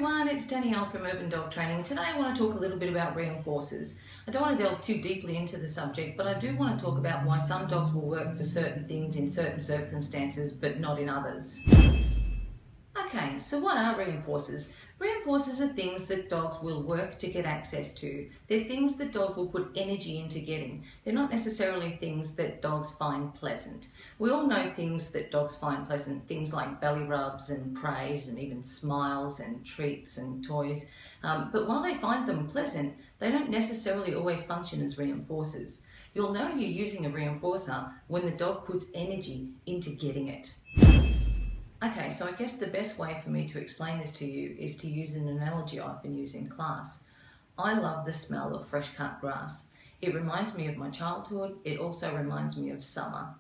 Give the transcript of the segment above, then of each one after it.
everyone, it's Danielle from Urban Dog Training. Today I want to talk a little bit about reinforcers. I don't want to delve too deeply into the subject, but I do want to talk about why some dogs will work for certain things in certain circumstances, but not in others. Okay, so what are reinforcers? Reinforcers are things that dogs will work to get access to. They're things that dogs will put energy into getting. They're not necessarily things that dogs find pleasant. We all know things that dogs find pleasant, things like belly rubs and praise and even smiles and treats and toys. But while they find them pleasant, they don't necessarily always function as reinforcers. You'll know you're using a reinforcer when the dog puts energy into getting it. Okay, so I guess the best way for me to explain this to you is to use an analogy I've been using in class. I love the smell of fresh cut grass. It reminds me of my childhood. It also reminds me of summer.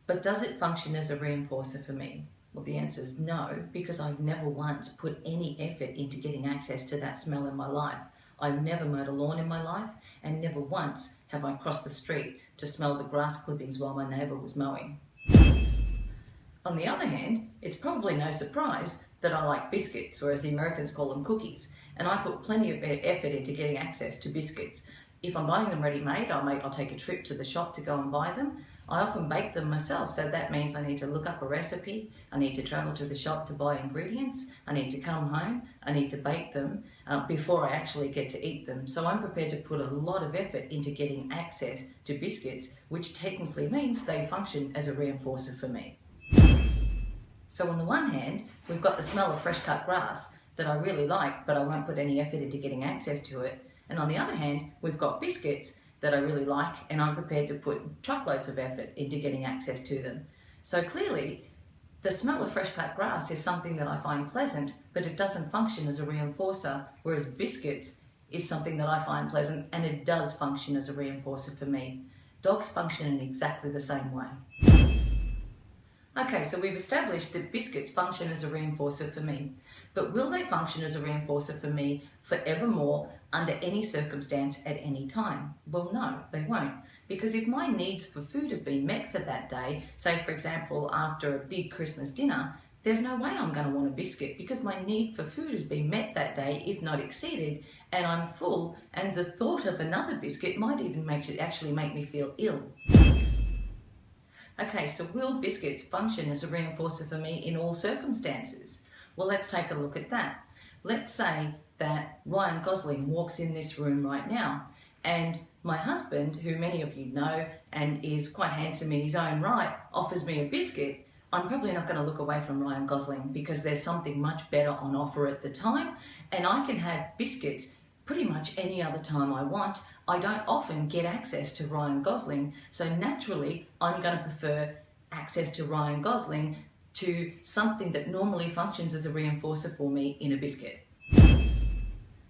But does it function as a reinforcer for me? Well, the answer is no, because I've never once put any effort into getting access to that smell in my life. I've never mowed a lawn in my life, and never once have I crossed the street to smell the grass clippings while my neighbour was mowing. On the other hand, it's probably no surprise that I like biscuits, or as the Americans call them, cookies, and I put plenty of effort into getting access to biscuits. If I'm buying them ready-made, I'll take a trip to the shop to go and buy them. I often bake them myself, so that means I need to look up a recipe, I need to travel to the shop to buy ingredients, I need to come home, I need to bake them before I actually get to eat them. So I'm prepared to put a lot of effort into getting access to biscuits, which technically means they function as a reinforcer for me. So on the one hand, we've got the smell of fresh cut grass that I really like, but I won't put any effort into getting access to it. And on the other hand, we've got biscuits that I really like, and I'm prepared to put truckloads of effort into getting access to them. So clearly, the smell of fresh cut grass is something that I find pleasant, but it doesn't function as a reinforcer, whereas biscuits is something that I find pleasant, and it does function as a reinforcer for me. Dogs function in exactly the same way. Okay, so we've established that biscuits function as a reinforcer for me, but will they function as a reinforcer for me forevermore under any circumstance at any time? Well, no, they won't, because if my needs for food have been met for that day, say for example after a big Christmas dinner, there's no way I'm going to want a biscuit because my need for food has been met that day, if not exceeded, and I'm full, and the thought of another biscuit might even actually make me feel ill. Okay, so will biscuits function as a reinforcer for me in all circumstances? Well, let's take a look at that. Let's say that Ryan Gosling walks in this room right now, and my husband, who many of you know and is quite handsome in his own right, offers me a biscuit. I'm probably not going to look away from Ryan Gosling because there's something much better on offer at the time, and I can have biscuits pretty much any other time I want. I don't often get access to Ryan Gosling, so naturally I'm going to prefer access to Ryan Gosling to something that normally functions as a reinforcer for me in a biscuit.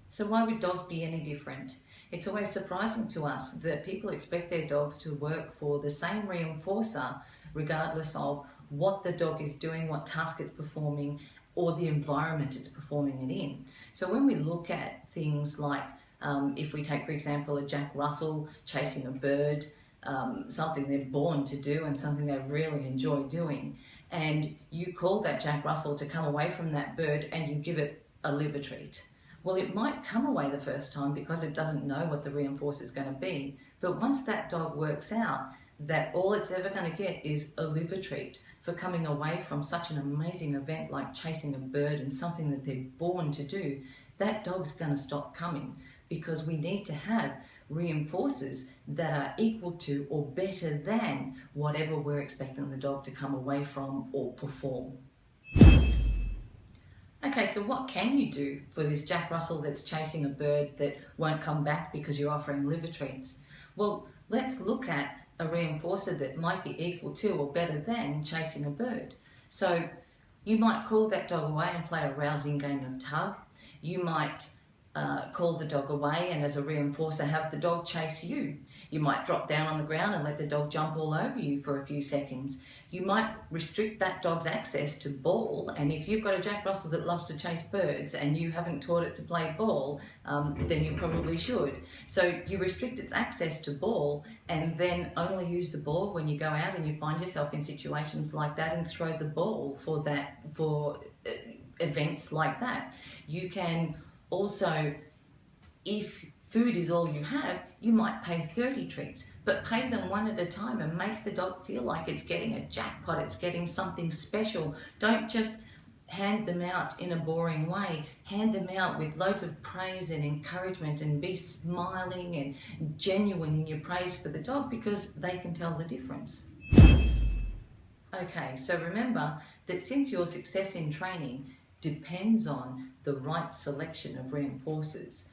So why would dogs be any different? It's always surprising to us that people expect their dogs to work for the same reinforcer regardless of what the dog is doing, what task it's performing, or the environment it's performing it in. So when we look at things like, if we take for example a Jack Russell chasing a bird, something they're born to do and something they really enjoy doing, and you call that Jack Russell to come away from that bird and you give it a liver treat. Well, it might come away the first time because it doesn't know what the reinforcer is going to be, but once that dog works out that all it's ever going to get is a liver treat for coming away from such an amazing event like chasing a bird and something that they're born to do, that dog's going to stop coming, because we need to have reinforcers that are equal to or better than whatever we're expecting the dog to come away from or perform. Okay, so what can you do for this Jack Russell that's chasing a bird that won't come back because you're offering liver treats? Well, let's look at a reinforcer that might be equal to or better than chasing a bird. So you might call that dog away and play a rousing game of tug. You might call the dog away and as a reinforcer have the dog chase you. You might drop down on the ground and let the dog jump all over you for a few seconds. You might restrict that dog's access to ball, and if you've got a Jack Russell that loves to chase birds and you haven't taught it to play ball, then you probably should. So you restrict its access to ball and then only use the ball when you go out and you find yourself in situations like that, and throw the ball for events like that. You can also, if food is all you have, you might pay 30 treats, but pay them one at a time and make the dog feel like it's getting a jackpot, it's getting something special. Don't just hand them out in a boring way. Hand them out with loads of praise and encouragement, and be smiling and genuine in your praise for the dog, because they can tell the difference. Okay, so remember that since your success in training depends on the right selection of reinforcers,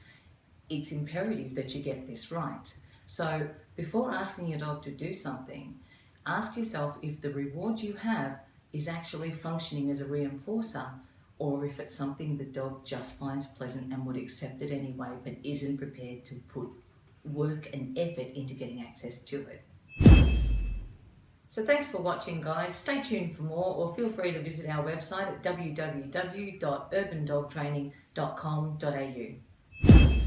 it's imperative that you get this right. So before asking your dog to do something, ask yourself if the reward you have is actually functioning as a reinforcer, or if it's something the dog just finds pleasant and would accept it anyway, but isn't prepared to put work and effort into getting access to it. So thanks for watching, guys. Stay tuned for more, or feel free to visit our website at www.urbandogtraining.com.au.